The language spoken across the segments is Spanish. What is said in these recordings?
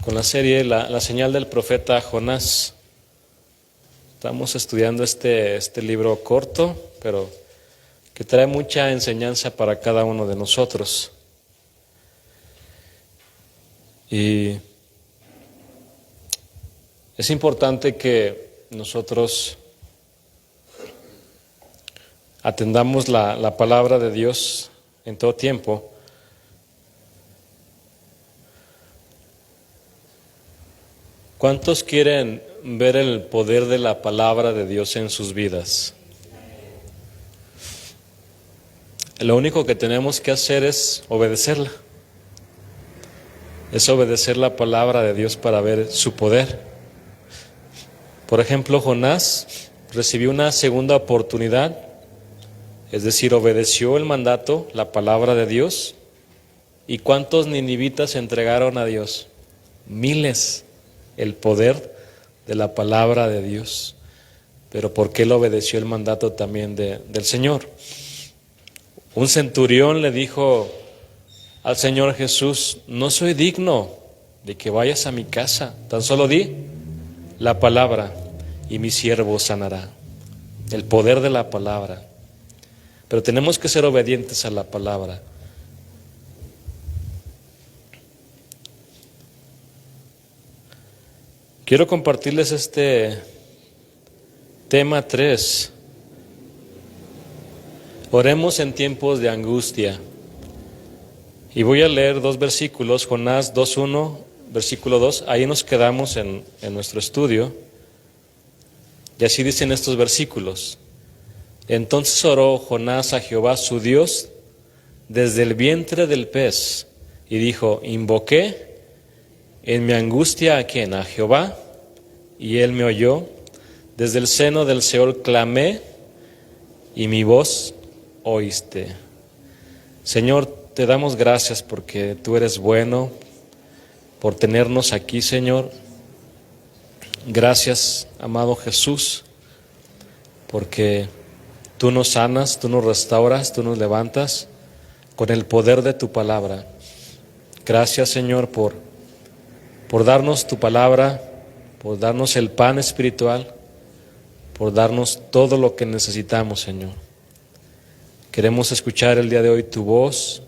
con la serie La señal del profeta Jonás. Estamos estudiando este libro corto, pero que trae mucha enseñanza para cada uno de nosotros. Y es importante que nosotros atendamos la palabra de Dios en todo tiempo. ¿Cuántos quieren ver el poder de la palabra de Dios en sus vidas? Lo único que tenemos que hacer es obedecerla. Es obedecer la palabra de Dios para ver su poder. Por ejemplo, Jonás recibió una segunda oportunidad, es decir, obedeció el mandato, la palabra de Dios. ¿Y cuántos ninivitas se entregaron a Dios? Miles. El poder de la palabra de Dios. Pero porque él obedeció el mandato también del Señor. Un centurión le dijo al Señor Jesús: no soy digno de que vayas a mi casa, tan solo di la palabra y mi siervo sanará. El poder de la palabra. Pero tenemos que ser obedientes a la palabra. Quiero compartirles este tema 3. Oremos en tiempos de angustia. Y voy a leer 2 versículos, Jonás 2:1, versículo 2. Ahí nos quedamos en nuestro estudio. Y así dicen estos versículos. Entonces oró Jonás a Jehová su Dios desde el vientre del pez y dijo: invoqué en mi angustia ¿a quién? A Jehová, y él me oyó. Desde el seno del Seol clamé, y mi voz oíste. Señor, te damos gracias porque tú eres bueno, por tenernos aquí, Señor. Gracias, amado Jesús, porque tú nos sanas, tú nos restauras, tú nos levantas con el poder de tu palabra. Gracias, Señor, por darnos tu palabra, por darnos el pan espiritual, por darnos todo lo que necesitamos, Señor. Queremos escuchar el día de hoy tu voz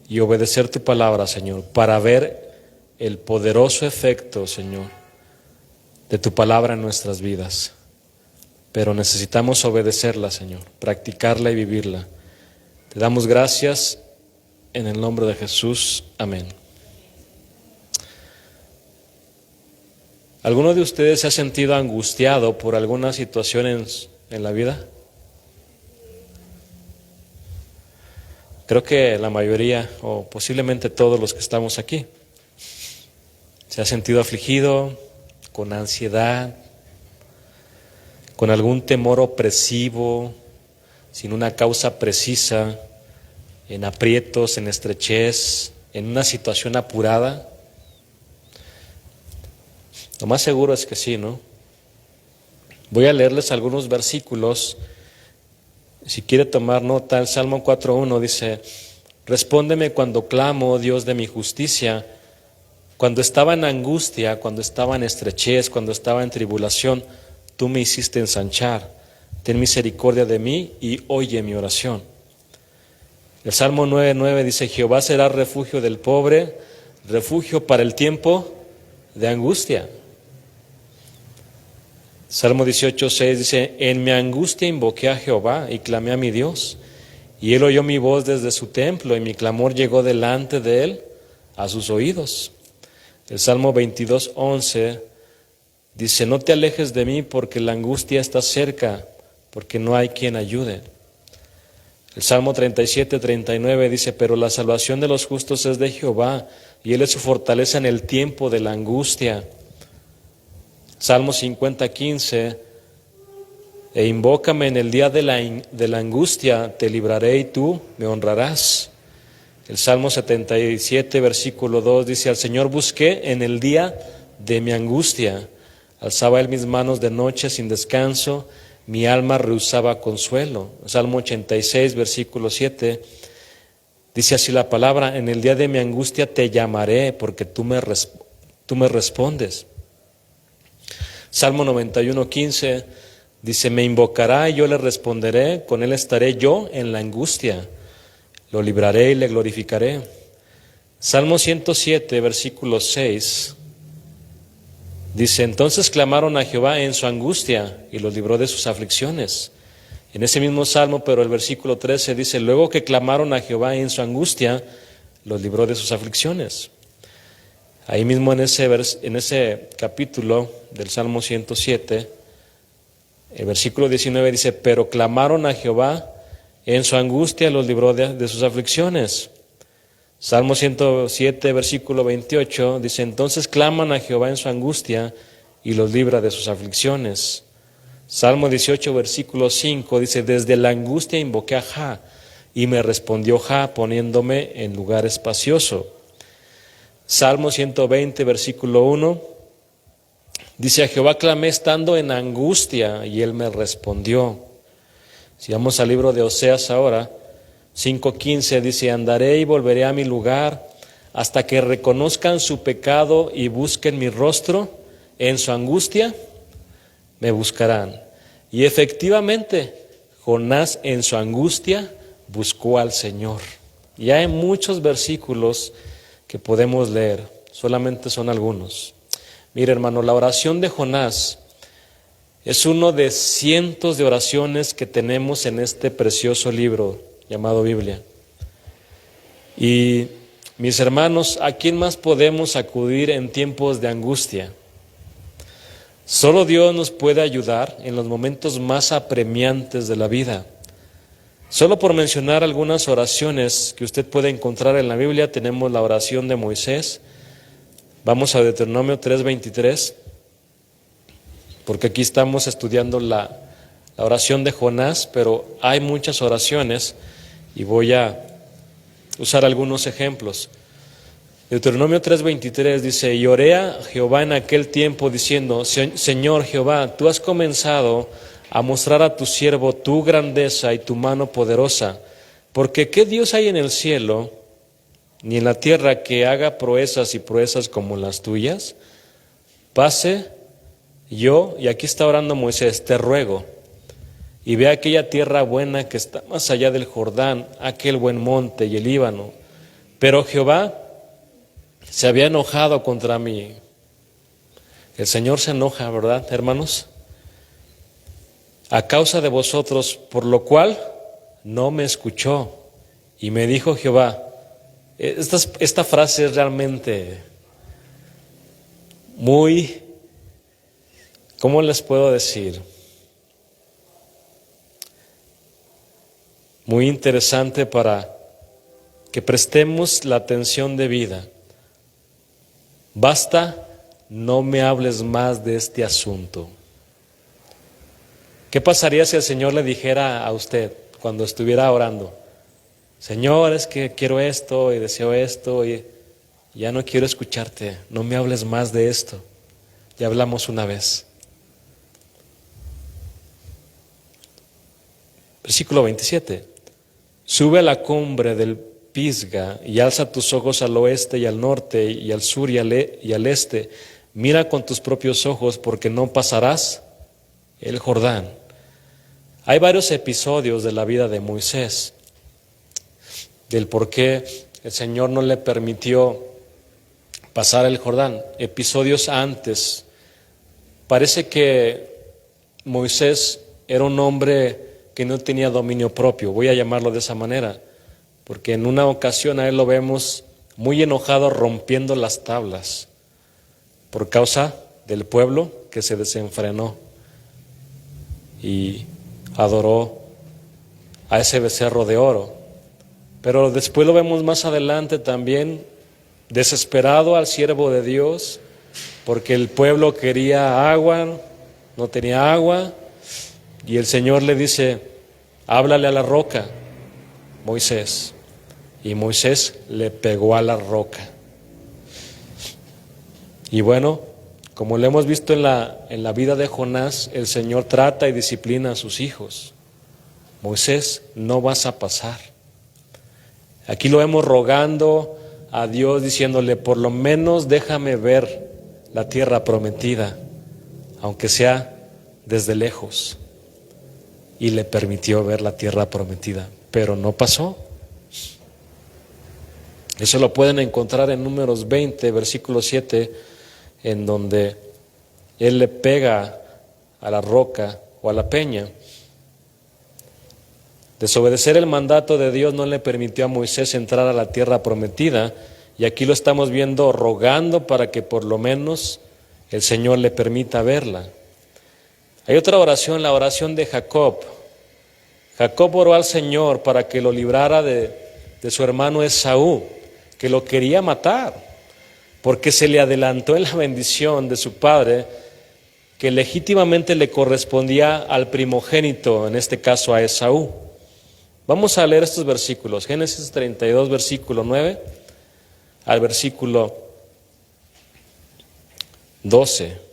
y obedecer tu palabra, Señor, para ver el poderoso efecto, Señor, de tu palabra en nuestras vidas. Pero necesitamos obedecerla, Señor, practicarla y vivirla. Te damos gracias en el nombre de Jesús. Amén. ¿Alguno de ustedes se ha sentido angustiado por alguna situación en la vida? Creo que la mayoría, o posiblemente todos los que estamos aquí, se ha sentido afligido, con ansiedad, con algún temor opresivo, sin una causa precisa, en aprietos, en estrechez, en una situación apurada. Lo más seguro es que sí, ¿no? Voy a leerles algunos versículos. Si quiere tomar nota, el Salmo 4:1 dice: respóndeme cuando clamo, Dios de mi justicia. Cuando estaba en angustia, cuando estaba en estrechez, cuando estaba en tribulación, tú me hiciste ensanchar. Ten misericordia de mí y oye mi oración. El Salmo 9:9 dice: Jehová será refugio del pobre, refugio para el tiempo de angustia. Salmo 18:6 dice: en mi angustia invoqué a Jehová y clamé a mi Dios, y él oyó mi voz desde su templo, y mi clamor llegó delante de él a sus oídos. El Salmo 22:11 dice: no te alejes de mí porque la angustia está cerca, porque no hay quien ayude. El Salmo 37:39 dice: pero la salvación de los justos es de Jehová, y él es su fortaleza en el tiempo de la angustia. Salmo 50:15: e invócame en el día de la angustia, te libraré y tú me honrarás. El Salmo 77, versículo 2 dice: al Señor busqué en el día de mi angustia, alzaba él mis manos de noche sin descanso, mi alma rehusaba consuelo. El Salmo 86, versículo 7 dice así la palabra: en el día de mi angustia te llamaré, porque tú tú me respondes. Salmo 91:15 dice, me invocará y yo le responderé, con él estaré yo en la angustia, lo libraré y le glorificaré. Salmo 107, versículo 6, dice, entonces clamaron a Jehová en su angustia y los libró de sus aflicciones. En ese mismo salmo, pero el versículo 13 dice, luego que clamaron a Jehová en su angustia, los libró de sus aflicciones. Ahí mismo en ese capítulo del Salmo 107, el versículo 19 dice, pero clamaron a Jehová en su angustia, los libró de sus aflicciones. Salmo 107, versículo 28, dice, entonces claman a Jehová en su angustia y los libra de sus aflicciones. Salmo 18, versículo 5, dice, desde la angustia invoqué a Jah, y me respondió Jah, poniéndome en lugar espacioso. Salmo 120, versículo 1, dice, a Jehová clamé estando en angustia, y él me respondió. Si vamos al libro de Oseas ahora, 5:15 dice, andaré y volveré a mi lugar hasta que reconozcan su pecado y busquen mi rostro. En su angustia me buscarán. Y efectivamente, Jonás en su angustia buscó al Señor. Y hay muchos versículos que podemos leer, solamente son algunos. Mire, hermano, la oración de Jonás es uno de cientos de oraciones que tenemos en este precioso libro llamado Biblia. Y mis hermanos, ¿a quién más podemos acudir en tiempos de angustia? Solo Dios nos puede ayudar en los momentos más apremiantes de la vida. Solo por mencionar algunas oraciones que usted puede encontrar en la Biblia, tenemos la oración de Moisés. Vamos a Deuteronomio 3:23, porque aquí estamos estudiando la oración de Jonás, pero hay muchas oraciones y voy a usar algunos ejemplos. Deuteronomio 3:23 dice, y oré a Jehová en aquel tiempo diciendo, Señor Jehová, tú has comenzado a mostrar a tu siervo tu grandeza y tu mano poderosa, porque ¿qué Dios hay en el cielo ni en la tierra que haga proezas y proezas como las tuyas? Pase yo, y aquí está orando Moisés, te ruego, y ve aquella tierra buena que está más allá del Jordán, aquel buen monte y el Líbano. Pero Jehová se había enojado contra mí. El Señor se enoja, ¿verdad, hermanos? A causa de vosotros, por lo cual no me escuchó. Y me dijo Jehová, esta frase es realmente muy, ¿cómo les puedo decir? Muy interesante para que prestemos la atención debida. Basta, no me hables más de este asunto. ¿Qué pasaría si el Señor le dijera a usted cuando estuviera orando, Señor, es que quiero esto y deseo esto y ya no quiero escucharte, no me hables más de esto, ya hablamos una vez? Versículo 27. Sube a la cumbre del Pisga y alza tus ojos al oeste y al norte y al sur y al este. Mira con tus propios ojos, porque no pasarás el Jordán. Hay varios episodios de la vida de Moisés, del por qué el Señor no le permitió pasar el Jordán. Episodios antes. Parece que Moisés era un hombre que no tenía dominio propio, voy a llamarlo de esa manera, porque en una ocasión a él lo vemos muy enojado rompiendo las tablas por causa del pueblo que se desenfrenó y adoró a ese becerro de oro. Pero después lo vemos más adelante también desesperado al siervo de Dios, porque el pueblo quería agua, no tenía agua, y el Señor le dice, háblale a la roca, Moisés. Y Moisés le pegó a la roca. Y bueno, como lo hemos visto en la vida de Jonás, el Señor trata y disciplina a sus hijos. Moisés, no vas a pasar. Aquí lo vemos rogando a Dios, diciéndole, por lo menos déjame ver la tierra prometida, aunque sea desde lejos. Y le permitió ver la tierra prometida, pero no pasó. Eso lo pueden encontrar en Números 20, versículo 7, en donde él le pega a la roca o a la peña. Desobedecer el mandato de Dios no le permitió a Moisés entrar a la tierra prometida, y aquí lo estamos viendo rogando para que por lo menos el Señor le permita verla. Hay otra oración, la oración de Jacob. Jacob oró al Señor para que lo librara de su hermano Esaú, que lo quería matar, porque se le adelantó en la bendición de su padre, que legítimamente le correspondía al primogénito, en este caso a Esaú. Vamos a leer estos versículos, Génesis 32, versículo 9, al versículo 12.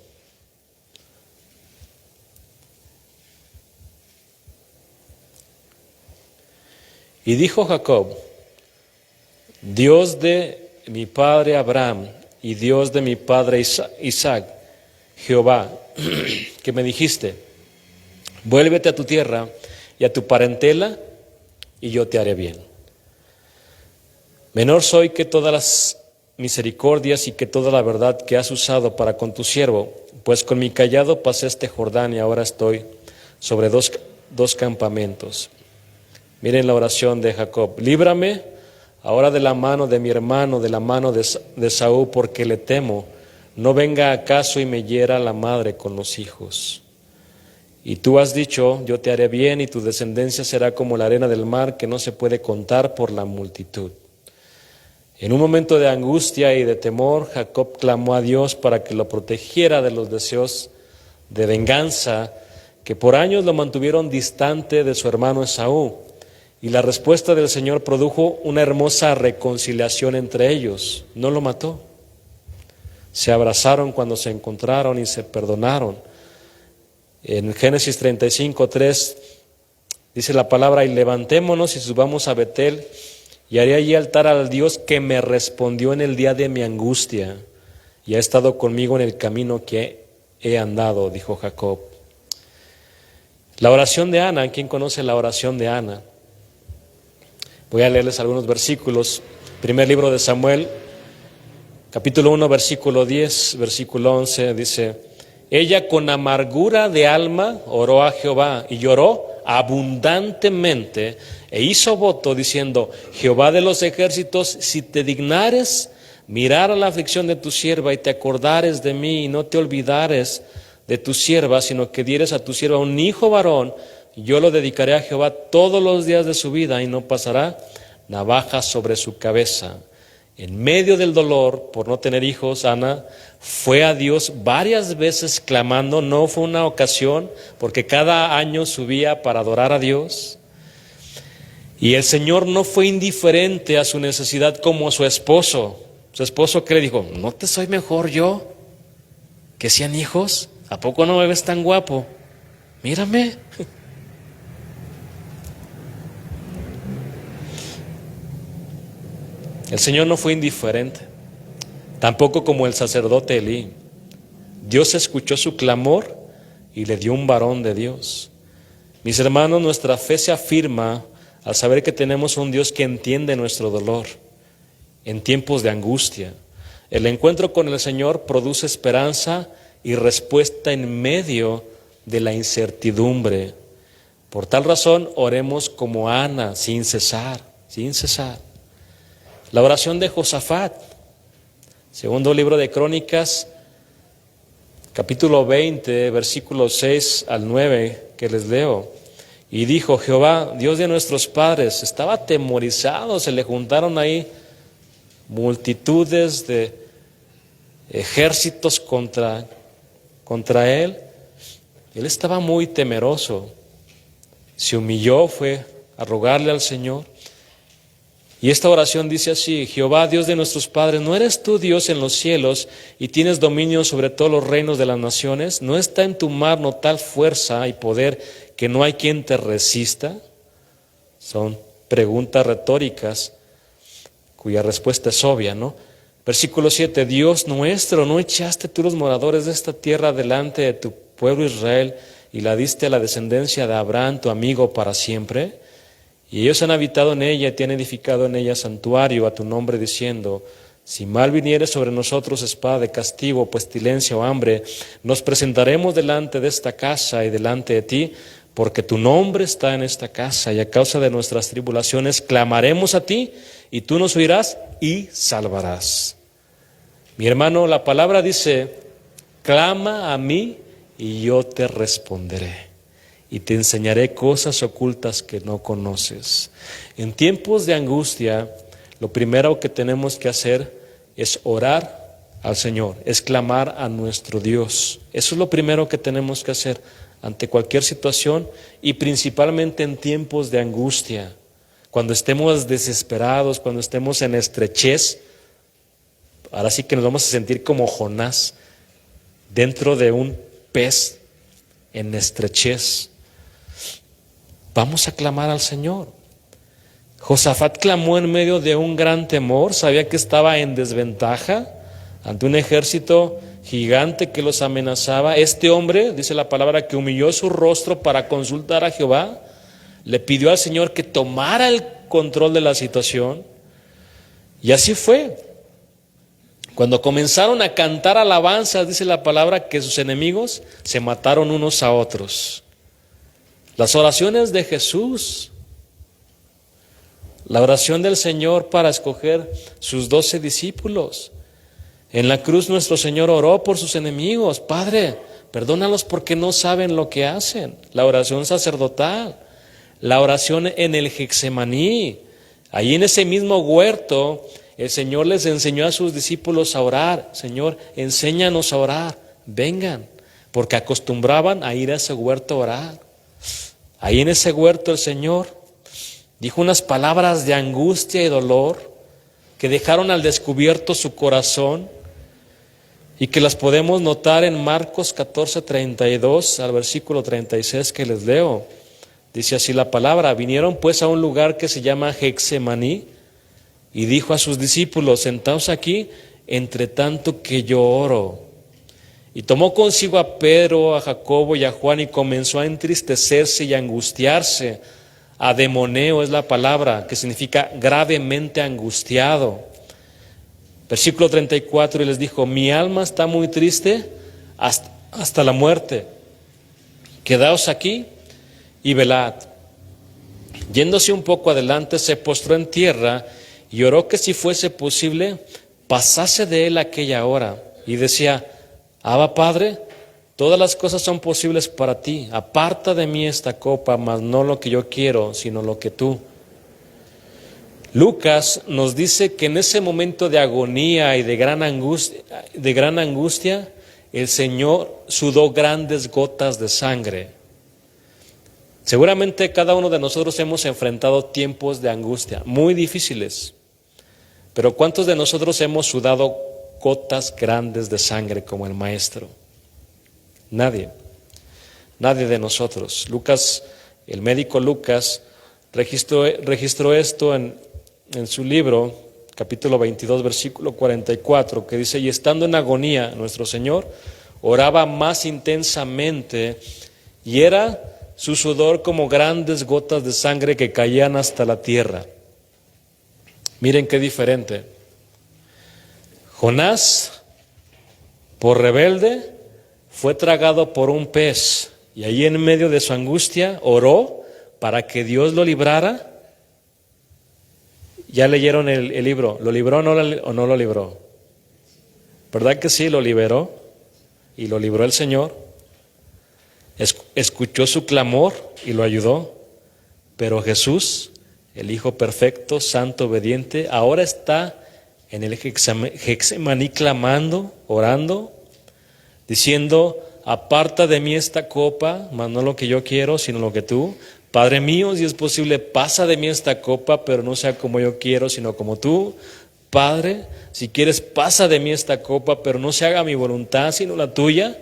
Y dijo Jacob: Dios de mi padre Abraham y Dios de mi padre Isaac, Jehová, que me dijiste, vuélvete a tu tierra y a tu parentela, y yo te haré bien. Menor soy que todas las misericordias y que toda la verdad que has usado para con tu siervo, pues con mi cayado pasé este Jordán y ahora estoy sobre dos campamentos. Miren la oración de Jacob: líbrame ahora de la mano de mi hermano, de la mano de Saúl, porque le temo, no venga acaso y me hiera la madre con los hijos. Y tú has dicho, yo te haré bien, y tu descendencia será como la arena del mar, que no se puede contar por la multitud. En un momento de angustia y de temor, Jacob clamó a Dios para que lo protegiera de los deseos de venganza que por años lo mantuvieron distante de su hermano Esaú. Y la respuesta del Señor produjo una hermosa reconciliación entre ellos. No lo mató. Se abrazaron cuando se encontraron y se perdonaron. En Génesis 35:3 dice la palabra: y levantémonos y subamos a Betel, y haré allí altar al Dios que me respondió en el día de mi angustia, y ha estado conmigo en el camino que he andado, dijo Jacob. La oración de Ana, ¿quién conoce la oración de Ana? Voy a leerles algunos versículos. Primer libro de Samuel, capítulo 1, versículo 10, versículo 11, dice: ella con amargura de alma oró a Jehová y lloró abundantemente e hizo voto diciendo: Jehová de los ejércitos, si te dignares mirar a la aflicción de tu sierva y te acordares de mí y no te olvidares de tu sierva, sino que dieres a tu sierva un hijo varón, yo lo dedicaré a Jehová todos los días de su vida y no pasará navaja sobre su cabeza. En medio del dolor por no tener hijos, Ana fue a Dios varias veces clamando. No fue una ocasión, porque cada año subía para adorar a Dios. Y el Señor no fue indiferente a su necesidad como a su esposo. Su esposo, que le dijo: ¿no te soy mejor yo que 100 hijos? ¿A poco no me ves tan guapo? Mírame. El Señor no fue indiferente, tampoco como el sacerdote Elí. Dios escuchó su clamor y le dio un varón de Dios. Mis hermanos, nuestra fe se afirma al saber que tenemos un Dios que entiende nuestro dolor en tiempos de angustia. El encuentro con el Señor produce esperanza y respuesta en medio de la incertidumbre. Por tal razón, oremos como Ana, sin cesar, sin cesar. La oración de Josafat, segundo libro de Crónicas, capítulo 20, versículos 6 al 9, que les leo. Y dijo: Jehová, Dios de nuestros padres, estaba atemorizado, se le juntaron ahí multitudes de ejércitos contra él. Él estaba muy temeroso, se humilló, fue a rogarle al Señor. Y esta oración dice así: Jehová, Dios de nuestros padres, ¿no eres tú Dios en los cielos y tienes dominio sobre todos los reinos de las naciones? ¿No está en tu mano tal fuerza y poder que no hay quien te resista? Son preguntas retóricas cuya respuesta es obvia, ¿no? Versículo 7, Dios nuestro, ¿no echaste tú los moradores de esta tierra delante de tu pueblo Israel y la diste a la descendencia de Abraham, tu amigo, para siempre? Y ellos han habitado en ella y te han edificado en ella santuario a tu nombre, diciendo, si mal viniere sobre nosotros espada de castigo, pestilencia o hambre, nos presentaremos delante de esta casa y delante de ti, porque tu nombre está en esta casa, y a causa de nuestras tribulaciones clamaremos a ti, y tú nos oirás y salvarás. Mi hermano, la palabra dice, clama a mí y yo te responderé, y te enseñaré cosas ocultas que no conoces. En tiempos de angustia, lo primero que tenemos que hacer es orar al Señor, es clamar a nuestro Dios. Eso es lo primero que tenemos que hacer ante cualquier situación y principalmente en tiempos de angustia. Cuando estemos desesperados, cuando estemos en estrechez, ahora sí que nos vamos a sentir como Jonás dentro de un pez en estrechez. Vamos a clamar al Señor. Josafat clamó en medio de un gran temor, sabía que estaba en desventaja ante un ejército gigante que los amenazaba. Este hombre, dice la palabra, que humilló su rostro para consultar a Jehová, le pidió al Señor que tomara el control de la situación, y así fue. Cuando comenzaron a cantar alabanzas, dice la palabra, que sus enemigos se mataron unos a otros. Las oraciones de Jesús, la oración del Señor para escoger sus 12 discípulos. En la cruz nuestro Señor oró por sus enemigos. Padre, perdónalos porque no saben lo que hacen. La oración sacerdotal, la oración en el Getsemaní. Allí en ese mismo huerto, el Señor les enseñó a sus discípulos a orar. Señor, enséñanos a orar. Vengan, porque acostumbraban a ir a ese huerto a orar. Ahí en ese huerto el Señor dijo unas palabras de angustia y dolor que dejaron al descubierto su corazón y que las podemos notar en Marcos 14:32 al versículo 36 que les leo. Dice así la palabra: vinieron pues a un lugar que se llama Getsemaní y dijo a sus discípulos: sentaos aquí, entre tanto que yo oro. Y tomó consigo a Pedro, a Jacobo y a Juan y comenzó a entristecerse y a angustiarse. Ademoneo es la palabra, que significa gravemente angustiado. Versículo 34, y les dijo: mi alma está muy triste hasta la muerte. Quedaos aquí y velad. Yéndose un poco adelante, se postró en tierra y oró que si fuese posible, pasase de él aquella hora. Y decía: Abba, Padre, todas las cosas son posibles para ti. Aparta de mí esta copa, mas no lo que yo quiero, sino lo que tú. Lucas nos dice que en ese momento de agonía y de gran angustia, el Señor sudó grandes gotas de sangre. Seguramente cada uno de nosotros hemos enfrentado tiempos de angustia muy difíciles, pero ¿cuántos de nosotros hemos sudado gotas grandes de sangre como el Maestro? Nadie de nosotros. Lucas, el médico Lucas, registró esto en su libro, capítulo 22, versículo 44, que dice: y estando en agonía, nuestro Señor oraba más intensamente, y era su sudor como grandes gotas de sangre que caían hasta la tierra. Miren qué diferente. Jonás, por rebelde, fue tragado por un pez, y allí en medio de su angustia oró para que Dios lo librara. Ya leyeron el libro. ¿Lo libró o no lo libró? ¿Verdad que sí? Lo liberó, y lo libró el Señor. Escuchó su clamor y lo ayudó. Pero Jesús, el Hijo perfecto, santo, obediente, ahora está en el Getsemaní clamando, orando, diciendo: aparta de mí esta copa, mas no lo que yo quiero, sino lo que tú. Padre mío, si es posible, pasa de mí esta copa, pero no sea como yo quiero, sino como tú. Padre, si quieres, pasa de mí esta copa, pero no se haga mi voluntad, sino la tuya.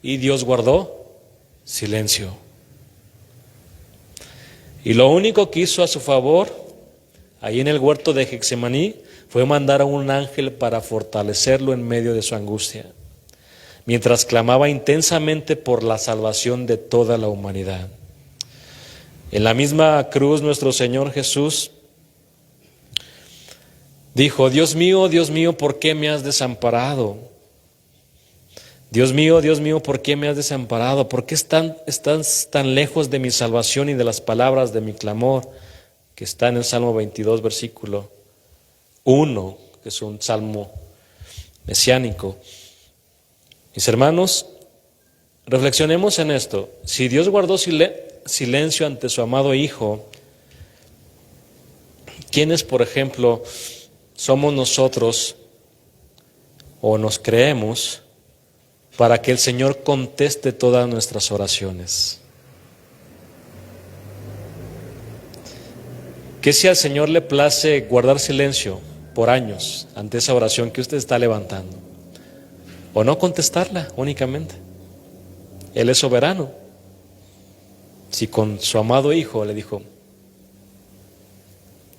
Y Dios guardó silencio. Y lo único que hizo a su favor, ahí en el huerto de Getsemaní, fue mandar a un ángel para fortalecerlo en medio de su angustia, mientras clamaba intensamente por la salvación de toda la humanidad. En la misma cruz, nuestro Señor Jesús dijo: Dios mío, ¿por qué me has desamparado? Dios mío, ¿por qué me has desamparado? ¿Por qué estás tan lejos de mi salvación y de las palabras de mi clamor? Que está en el Salmo 22, versículo 1, que es un salmo mesiánico. Mis hermanos, reflexionemos en esto. Si Dios guardó silencio ante su amado Hijo, ¿quiénes, por ejemplo, somos nosotros o nos creemos para que el Señor conteste todas nuestras oraciones? ¿Qué si al Señor le place guardar silencio por años ante esa oración que usted está levantando? O no contestarla únicamente. Él es soberano. Si con su amado Hijo le dijo: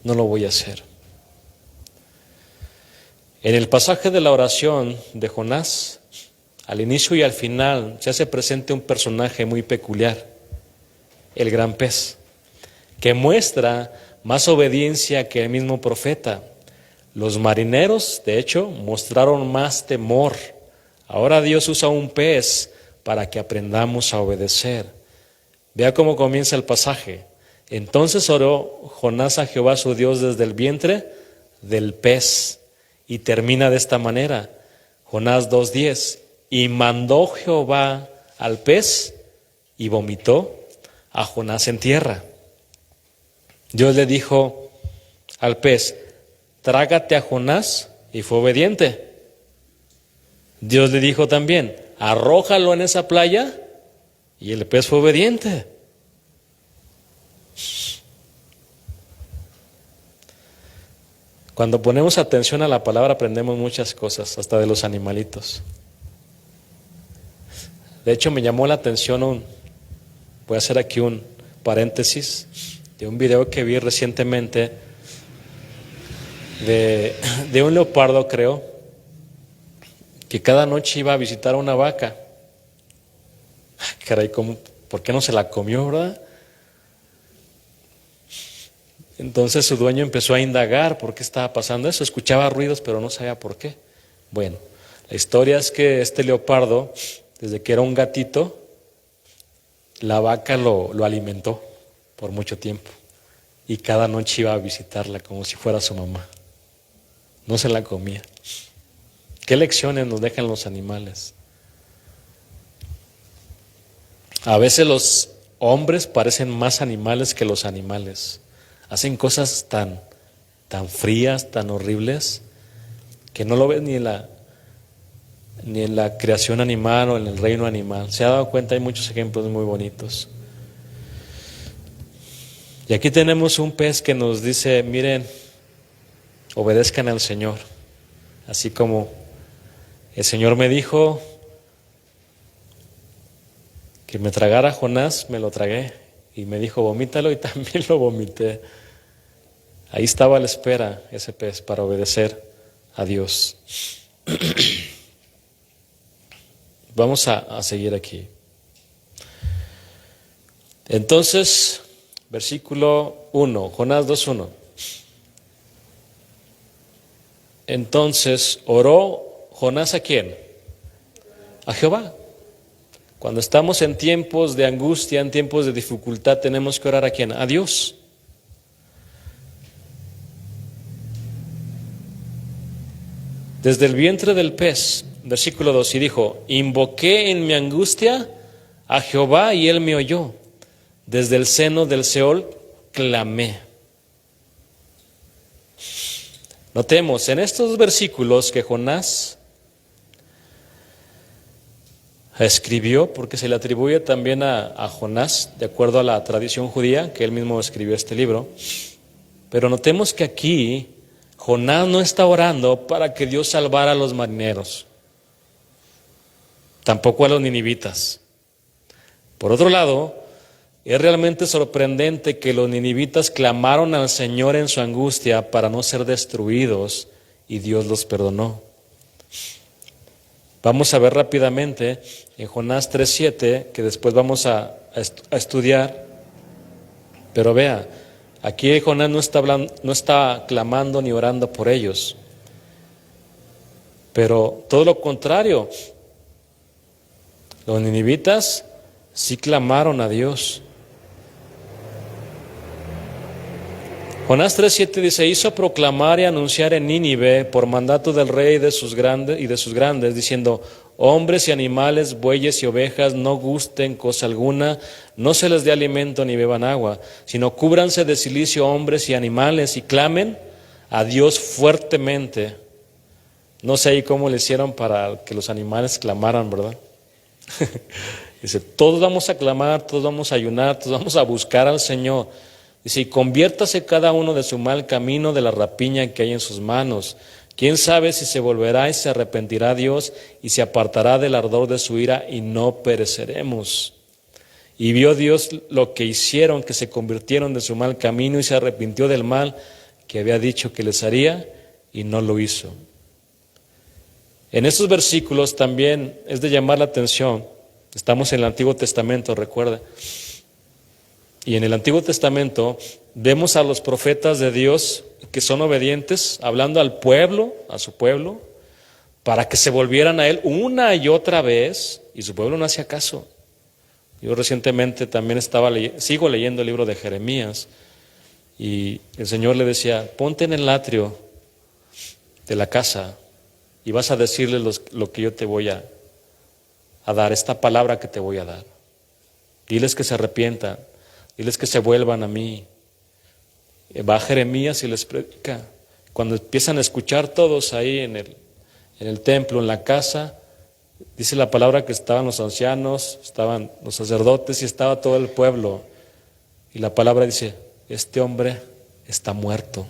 no lo voy a hacer. En el pasaje de la oración de Jonás, al inicio y al final, se hace presente un personaje muy peculiar, el gran pez, que muestra más obediencia que el mismo profeta. Los marineros, de hecho, mostraron más temor. Ahora Dios usa un pez para que aprendamos a obedecer. Vea cómo comienza el pasaje. Entonces oró Jonás a Jehová su Dios desde el vientre del pez. Y termina de esta manera, Jonás 2:10. Y mandó Jehová al pez y vomitó a Jonás en tierra. Dios le dijo al pez: trágate a Jonás, y fue obediente. Dios le dijo también: arrójalo en esa playa, y el pez fue obediente. Cuando ponemos atención a la palabra aprendemos muchas cosas, hasta de los animalitos. De hecho, me llamó la atención voy a hacer aquí un paréntesis, de un video que vi recientemente de un leopardo, creo, que cada noche iba a visitar a una vaca. Caray, ¿por qué no se la comió, verdad? Entonces su dueño empezó a indagar por qué estaba pasando eso. Escuchaba ruidos, pero no sabía por qué. Bueno, la historia es que este leopardo, desde que era un gatito, la vaca lo alimentó por mucho tiempo. Y cada noche iba a visitarla como si fuera su mamá. No se la comía. ¿Qué lecciones nos dejan los animales? A veces los hombres parecen más animales que los animales. Hacen cosas tan frías, tan horribles, que no lo ves ni en la creación animal o en el reino animal. ¿Se ha dado cuenta? Hay muchos ejemplos muy bonitos. Y aquí tenemos un pez que nos dice: miren, obedezcan al Señor. Así como el Señor me dijo que me tragara a Jonás, me lo tragué. Y me dijo: vomítalo, y también lo vomité. Ahí estaba a la espera ese pez para obedecer a Dios. Vamos a seguir aquí. Entonces, versículo 1, Jonás 2:1. Entonces oró Jonás, ¿a quién? A Jehová. Cuando estamos en tiempos de angustia, en tiempos de dificultad, tenemos que orar ¿a quién? A Dios. Desde el vientre del pez, versículo 2, y dijo: invoqué en mi angustia a Jehová y él me oyó. Desde el seno del Seol clamé. Notemos en estos versículos que Jonás escribió, porque se le atribuye también a Jonás, de acuerdo a la tradición judía, que él mismo escribió este libro. Pero notemos que aquí Jonás no está orando para que Dios salvara a los marineros, tampoco a los ninivitas. Por otro lado, Es realmente sorprendente que los ninivitas clamaron al Señor en su angustia para no ser destruidos y Dios los perdonó. Vamos a ver rápidamente en Jonás 3:7, que después vamos a estudiar. Pero vea, aquí Jonás no está clamando ni orando por ellos. Pero todo lo contrario, los ninivitas sí clamaron a Dios. Jonás 3:7 dice: hizo proclamar y anunciar en Nínive por mandato del rey y de sus grandes, diciendo: hombres y animales, bueyes y ovejas, no gusten cosa alguna, no se les dé alimento ni beban agua, sino cúbranse de cilicio hombres y animales y clamen a Dios fuertemente. No sé ahí cómo le hicieron para que los animales clamaran, ¿verdad? Dice, todos vamos a clamar, todos vamos a ayunar, todos vamos a buscar al Señor. Dice, y conviértase cada uno de su mal camino, de la rapiña que hay en sus manos. ¿Quién sabe si se volverá y se arrepentirá Dios y se apartará del ardor de su ira y no pereceremos? Y vio Dios lo que hicieron, que se convirtieron de su mal camino y se arrepintió del mal que había dicho que les haría y no lo hizo. En estos versículos también es de llamar la atención. Estamos en el Antiguo Testamento, recuerda. Y en el Antiguo Testamento vemos a los profetas de Dios que son obedientes, hablando al pueblo, a su pueblo, para que se volvieran a Él una y otra vez, y su pueblo no hacía caso. Yo recientemente también sigo leyendo el libro de Jeremías, y el Señor le decía, ponte en el atrio de la casa, y vas a decirles lo que yo te voy a dar, esta palabra que te voy a dar. Diles que se arrepientan, diles que se vuelvan a mí. Va Jeremías y les predica. Cuando empiezan a escuchar todos ahí en el templo, en la casa, dice la palabra que estaban los ancianos, estaban los sacerdotes y estaba todo el pueblo. Y la palabra dice, este hombre está muerto,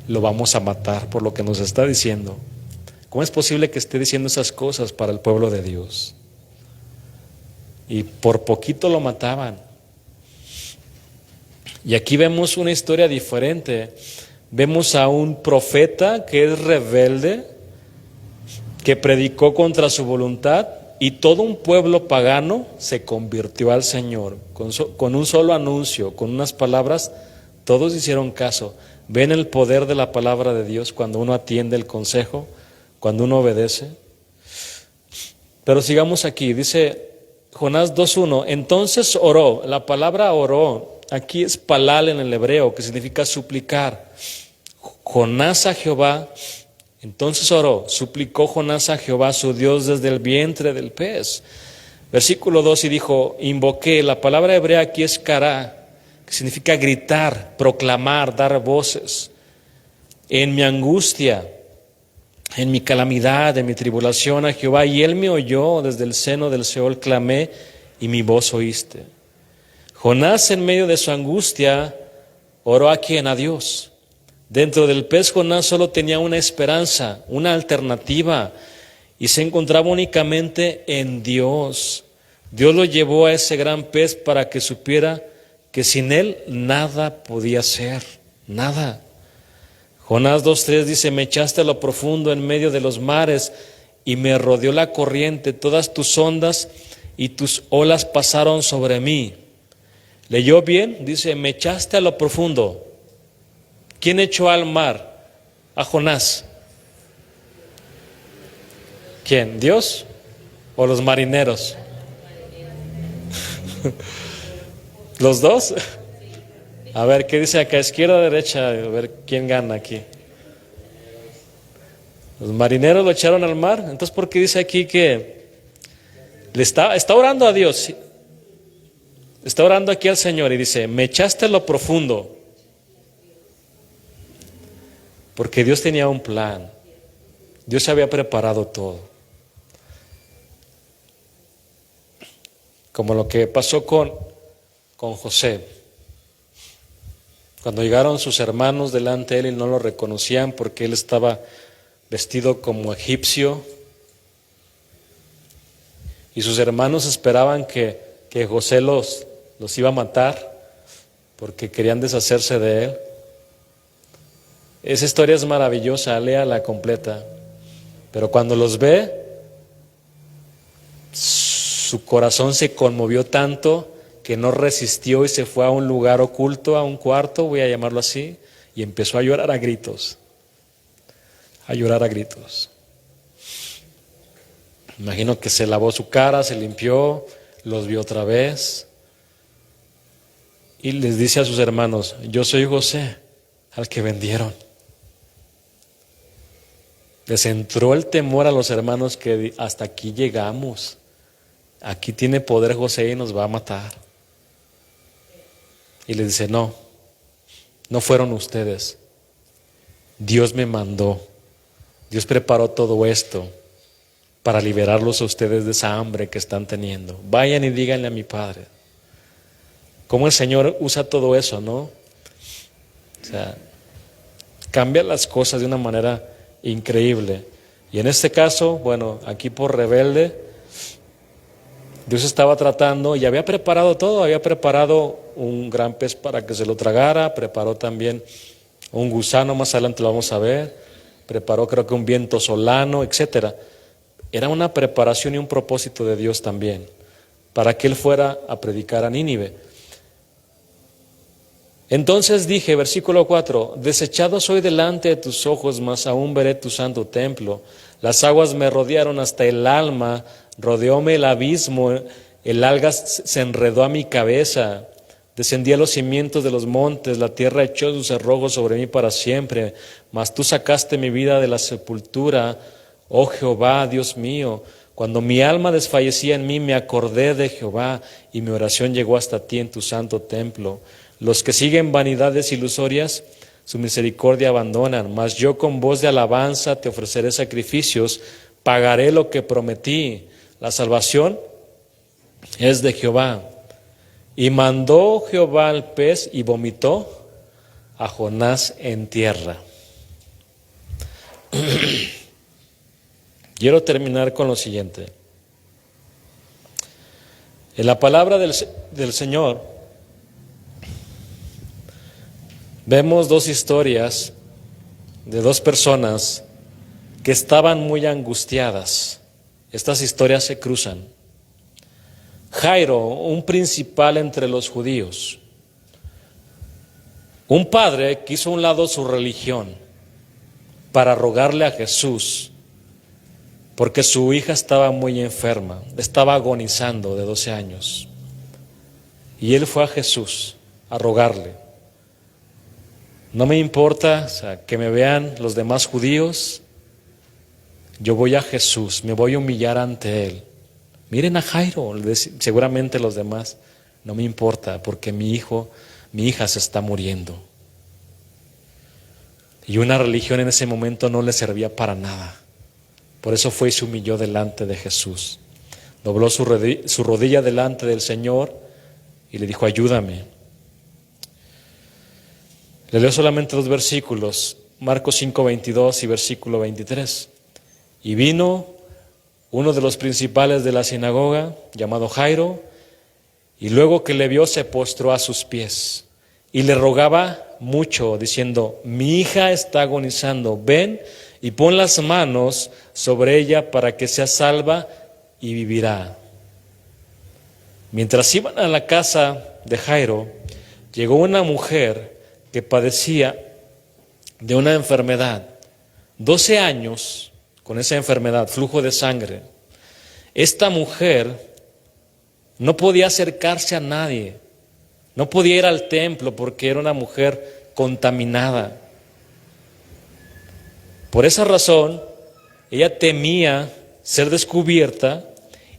lo vamos a matar por lo que nos está diciendo. ¿Cómo es posible que esté diciendo esas cosas para el pueblo de Dios? Y por poquito lo mataban. Y aquí vemos una historia diferente. Vemos a un profeta que es rebelde, que predicó contra su voluntad, y todo un pueblo pagano se convirtió al Señor. Con un solo anuncio, con unas palabras, todos hicieron caso. ¿Ven el poder de la palabra de Dios cuando uno atiende el consejo? Cuando uno obedece. Pero sigamos aquí, dice Jonás 2:1, entonces oró. La palabra oró aquí es palal en el hebreo, que significa suplicar. Jonás a Jehová, entonces oró, suplicó Jonás a Jehová su Dios desde el vientre del pez. Versículo 2, y dijo, invoqué. La palabra hebrea aquí es kará, que significa gritar, proclamar, dar voces. En mi angustia, en mi calamidad, en mi tribulación a Jehová, y Él me oyó, desde el seno del Seol clamé, y mi voz oíste. Jonás, en medio de su angustia, oró a quién, a Dios. Dentro del pez, Jonás solo tenía una esperanza, una alternativa, y se encontraba únicamente en Dios. Dios lo llevó a ese gran pez para que supiera que sin Él nada podía ser, nada. Jonás 2:3 dice, me echaste a lo profundo en medio de los mares y me rodeó la corriente, todas tus ondas y tus olas pasaron sobre mí. ¿Leyó bien? Dice, me echaste a lo profundo. ¿Quién echó al mar? A Jonás. ¿Quién? ¿Dios o los marineros? ¿Los dos? A ver, ¿qué dice acá? ¿Izquierda o derecha? A ver, ¿quién gana aquí? Los marineros lo echaron al mar. Entonces, ¿por qué dice aquí que le está orando a Dios? Está orando aquí al Señor y dice, me echaste a lo profundo. Porque Dios tenía un plan. Dios se había preparado todo. Como lo que pasó con José. Cuando llegaron sus hermanos delante de él y no lo reconocían porque él estaba vestido como egipcio. Y sus hermanos esperaban que José los los iba a matar porque querían deshacerse de él. Esa historia es maravillosa, léala completa. Pero cuando los ve, su corazón se conmovió tanto que no resistió y se fue a un lugar oculto, a un cuarto, voy a llamarlo así, y empezó a llorar a gritos. A llorar a gritos. Imagino que se lavó su cara, se limpió, los vio otra vez y les dice a sus hermanos: yo soy José, al que vendieron. Les entró el temor a los hermanos que hasta aquí llegamos. Aquí tiene poder José y nos va a matar. Y les dice: no, no fueron ustedes. Dios me mandó. Dios preparó todo esto para liberarlos a ustedes de esa hambre que están teniendo. Vayan y díganle a mi Padre. Cómo el Señor usa todo eso, ¿no? O sea, cambia las cosas de una manera increíble. Y en este caso, bueno, aquí por rebelde, Dios estaba tratando y había preparado todo. Había preparado un gran pez para que se lo tragara, preparó también un gusano, más adelante lo vamos a ver, preparó creo que un viento solano, etcétera. Era una preparación y un propósito de Dios también, para que Él fuera a predicar a Nínive. Entonces dije, versículo 4, desechado soy delante de tus ojos, mas aún veré tu santo templo. Las aguas me rodearon hasta el alma, rodeóme el abismo, el alga se enredó a mi cabeza. Descendí a los cimientos de los montes, la tierra echó sus cerrojos sobre mí para siempre. Mas tú sacaste mi vida de la sepultura, oh Jehová, Dios mío. Cuando mi alma desfallecía en mí, me acordé de Jehová, y mi oración llegó hasta ti en tu santo templo. Los que siguen vanidades ilusorias, su misericordia abandonan, mas yo con voz de alabanza te ofreceré sacrificios, pagaré lo que prometí. La salvación es de Jehová. Y mandó Jehová al pez y vomitó a Jonás en tierra. Quiero terminar con lo siguiente. En la palabra del Señor vemos dos historias de dos personas que estaban muy angustiadas. Estas historias se cruzan. Jairo, un principal entre los judíos, un padre que hizo a un lado su religión para rogarle a Jesús, porque su hija estaba muy enferma, estaba agonizando de 12 años. Y él fue a Jesús a rogarle. No me importa, o sea, que me vean los demás judíos, yo voy a Jesús, me voy a humillar ante Él. Miren a Jairo, seguramente los demás, no me importa porque mi hija se está muriendo. Y una religión en ese momento no le servía para nada. Por eso fue y se humilló delante de Jesús. Dobló su rodilla delante del Señor y le dijo: ayúdame. Le leo solamente 2 versículos, Marcos 5:22 y versículo 23. Y vino uno de los principales de la sinagoga, llamado Jairo, y luego que le vio se postró a sus pies y le rogaba mucho, diciendo: mi hija está agonizando, ven y pon las manos sobre ella para que sea salva y vivirá. Mientras iban a la casa de Jairo, llegó una mujer que padecía de una enfermedad, 12 años con esa enfermedad, flujo de sangre. Esta mujer no podía acercarse a nadie, no podía ir al templo porque era una mujer contaminada. Por esa razón, ella temía ser descubierta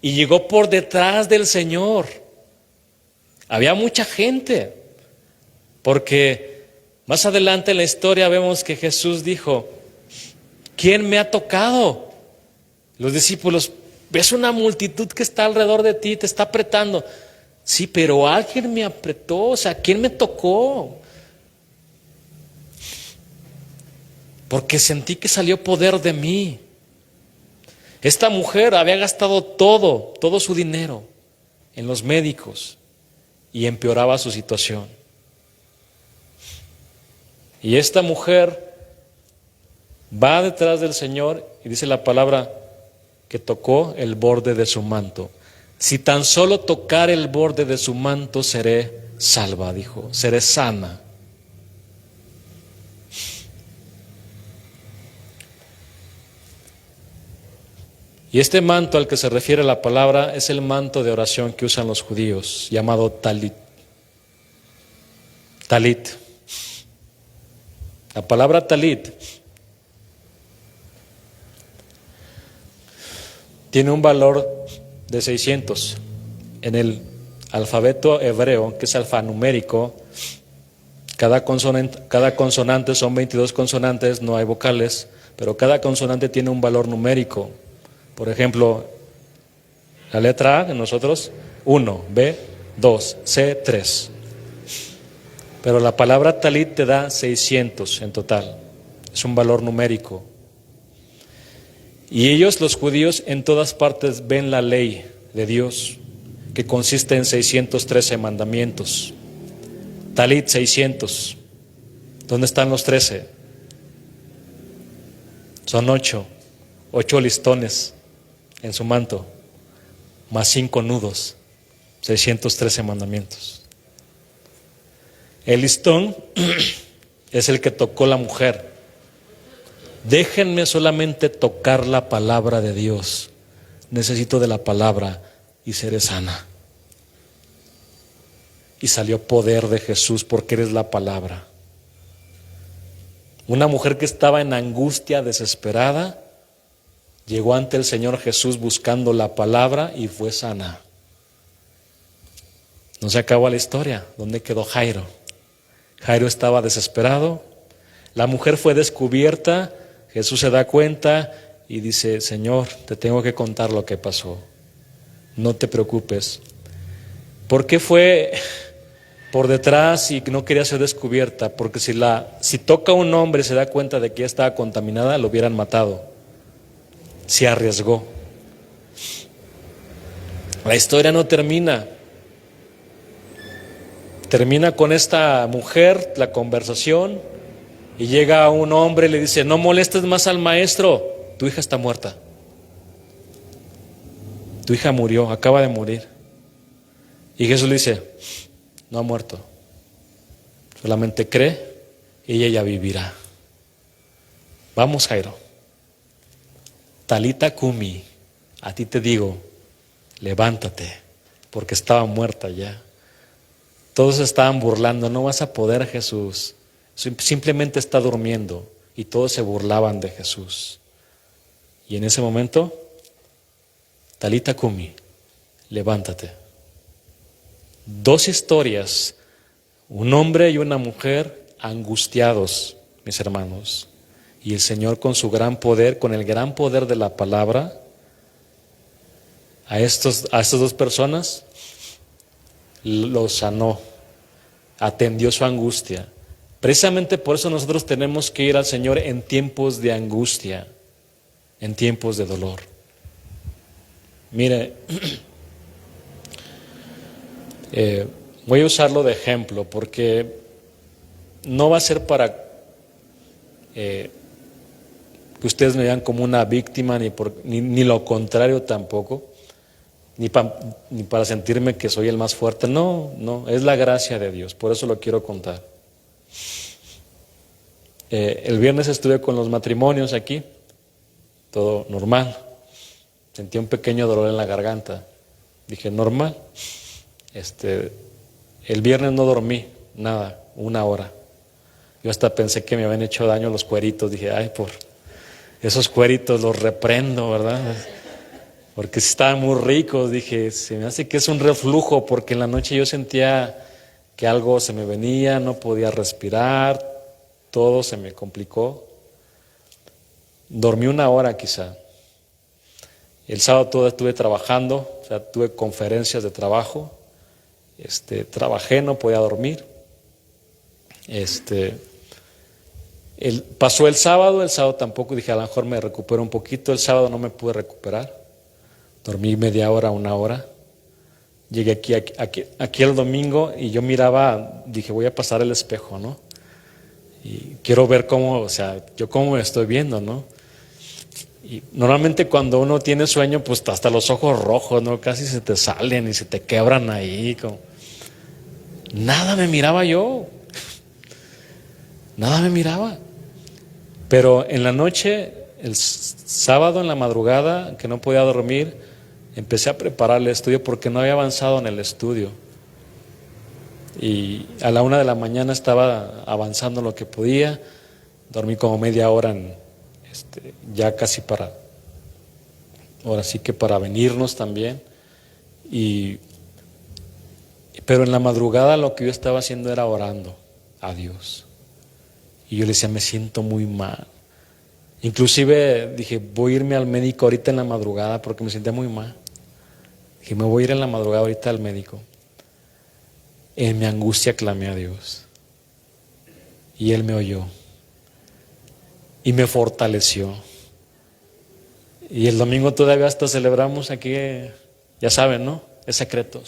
y llegó por detrás del Señor. Había mucha gente, porque más adelante en la historia vemos que Jesús dijo: ¿quién me ha tocado? Los discípulos: ves una multitud que está alrededor de ti, te está apretando. Sí, pero alguien me apretó, o sea, ¿quién me tocó? Porque sentí que salió poder de mí. Esta mujer había gastado todo su dinero en los médicos. y empeoraba su situación. Y esta mujer va detrás del Señor y dice la palabra que tocó el borde de su manto. Si tan solo tocar el borde de su manto seré salva, dijo, seré sana. Y este manto al que se refiere la palabra es el manto de oración que usan los judíos, llamado talit. Talit. La palabra talit tiene un valor de 600. En el alfabeto hebreo, que es alfanumérico, cada consonante son 22 consonantes, no hay vocales, pero cada consonante tiene un valor numérico. Por ejemplo, la letra A de nosotros, 1, B, 2, C, 3. Pero la palabra talit te da 600 en total. Es un valor numérico. Y ellos, los judíos, en todas partes ven la ley de Dios, que consiste en 613 mandamientos. Talit 600. ¿Dónde están los 13? Son 8 listones en su manto, más 5 nudos, 613 mandamientos. El listón es el que tocó la mujer. Déjenme solamente tocar la palabra de Dios. Necesito de la palabra y seré sana. Y salió poder de Jesús porque eres la palabra. Una mujer que estaba en angustia, desesperada, llegó ante el Señor Jesús buscando la palabra y fue sana. No se acabó la historia. ¿Dónde quedó Jairo? Jairo estaba desesperado. La mujer fue descubierta. Jesús se da cuenta y dice: Señor, te tengo que contar lo que pasó. No te preocupes. ¿Por qué fue por detrás y no quería ser descubierta? Porque si toca a un hombre y se da cuenta de que ya estaba contaminada, lo hubieran matado. Se arriesgó. La historia no termina. Termina con esta mujer, la conversación, y llega un hombre y le dice: no molestes más al maestro, tu hija está muerta. Tu hija murió, acaba de morir. Y Jesús le dice: no ha muerto, solamente cree y ella vivirá. Vamos, Jairo. Talita Kumi, a ti te digo, levántate, porque estaba muerta ya. Todos estaban burlando: no vas a poder, Jesús, simplemente está durmiendo. Y todos se burlaban de Jesús. Y en ese momento, Talita Kumi, levántate. 2 historias, un hombre y una mujer angustiados, mis hermanos. Y el Señor, con su gran poder, con el gran poder de la palabra, a estas 2 personas los sanó, atendió su angustia. Precisamente por eso nosotros tenemos que ir al Señor en tiempos de angustia, en tiempos de dolor. Mire, voy a usarlo de ejemplo porque no va a ser para que ustedes me vean como una víctima, ni lo contrario tampoco, ni para sentirme que soy el más fuerte. No, es la gracia de Dios, por eso lo quiero contar. El viernes estuve con los matrimonios aquí, todo normal. Sentí un pequeño dolor en la garganta. Dije: normal. El viernes no dormí nada, 1 hora. Yo hasta pensé que me habían hecho daño los cueritos. Dije: ay, por esos cueritos los reprendo, ¿verdad? Porque sí estaban muy ricos. Dije: se me hace que es un reflujo, porque en la noche yo sentía que algo se me venía, no podía respirar, todo se me complicó. Dormí 1 hora quizá. El sábado todo estuve trabajando, o sea, tuve conferencias de trabajo. Trabajé, no podía dormir. Pasó el sábado tampoco, dije: a lo mejor me recupero un poquito. El sábado no me pude recuperar. Dormí media hora, 1 hora. Llegué aquí el domingo y yo miraba, dije, voy a pasar el espejo, ¿no? Y quiero ver cómo, o sea, yo cómo me estoy viendo, ¿no? Y normalmente cuando uno tiene sueño, pues hasta los ojos rojos, ¿no? Casi se te salen y se te quebran ahí. Nada me miraba yo. Nada me miraba. Pero en la noche, el sábado en la madrugada, que no podía dormir, empecé a preparar el estudio porque no había avanzado en el estudio. Y a la 1 de la mañana estaba avanzando lo que podía. Dormí como media hora ya casi ahora sí que para venirnos también. Pero en la madrugada lo que yo estaba haciendo era orando a Dios. Y yo le decía, me siento muy mal. Inclusive dije, voy a irme al médico ahorita en la madrugada porque me sentía muy mal. Dije, me voy a ir en la madrugada ahorita al médico. En mi angustia clamé a Dios. Y Él me oyó. Y me fortaleció. Y el domingo todavía hasta celebramos aquí, ya saben, ¿no? Es secreto.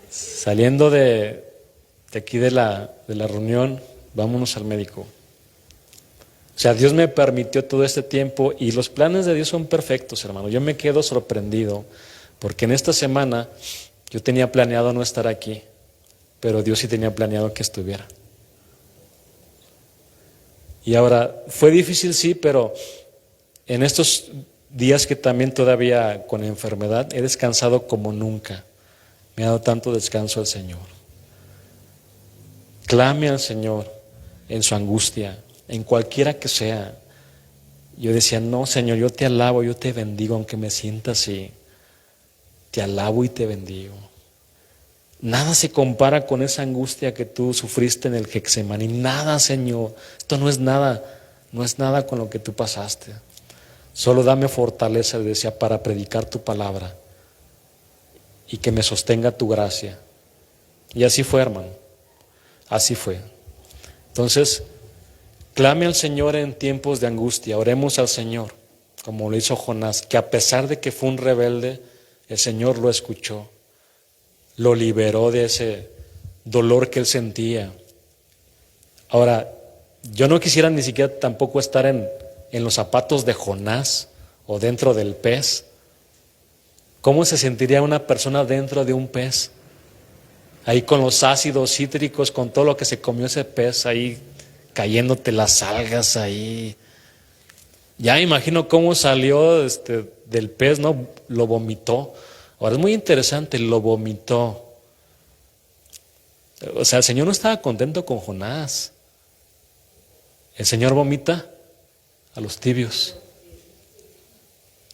Saliendo de aquí de la reunión, vámonos al médico. O sea, Dios me permitió todo este tiempo y los planes de Dios son perfectos, hermano. Yo me quedo sorprendido porque en esta semana yo tenía planeado no estar aquí, pero Dios sí tenía planeado que estuviera. Y ahora, fue difícil sí, pero en estos días que también todavía con enfermedad he descansado como nunca. Me ha dado tanto descanso el Señor. Clame al Señor en su angustia, en cualquiera que sea. Yo decía, no, Señor, yo te alabo, yo te bendigo, aunque me sienta así. Te alabo y te bendigo. Nada se compara con esa angustia que tú sufriste en el Getsemaní. Nada, Señor. Esto no es nada. No es nada con lo que tú pasaste. Solo dame fortaleza, le decía, para predicar tu palabra y que me sostenga tu gracia. Y así fue, hermano. Así fue. Entonces, clame al Señor en tiempos de angustia. Oremos al Señor, como lo hizo Jonás, que a pesar de que fue un rebelde, el Señor lo escuchó. Lo liberó de ese dolor que él sentía. Ahora, yo no quisiera ni siquiera tampoco estar en los zapatos de Jonás o dentro del pez. ¿Cómo se sentiría una persona dentro de un pez? Ahí con los ácidos cítricos, con todo lo que se comió ese pez, ahí cayéndote las algas ahí. Ya me imagino cómo salió del pez, ¿no? Lo vomitó. Ahora es muy interesante, lo vomitó. O sea, el Señor no estaba contento con Jonás. El Señor vomita a los tibios.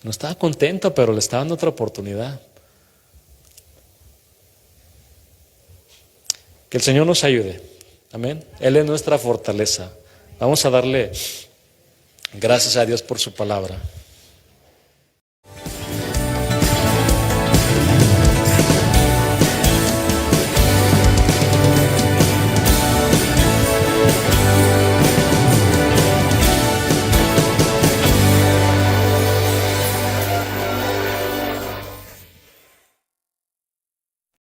No estaba contento, pero le estaba dando otra oportunidad. Que el Señor nos ayude. Amén. Él es nuestra fortaleza. Vamos a darle gracias a Dios por su palabra.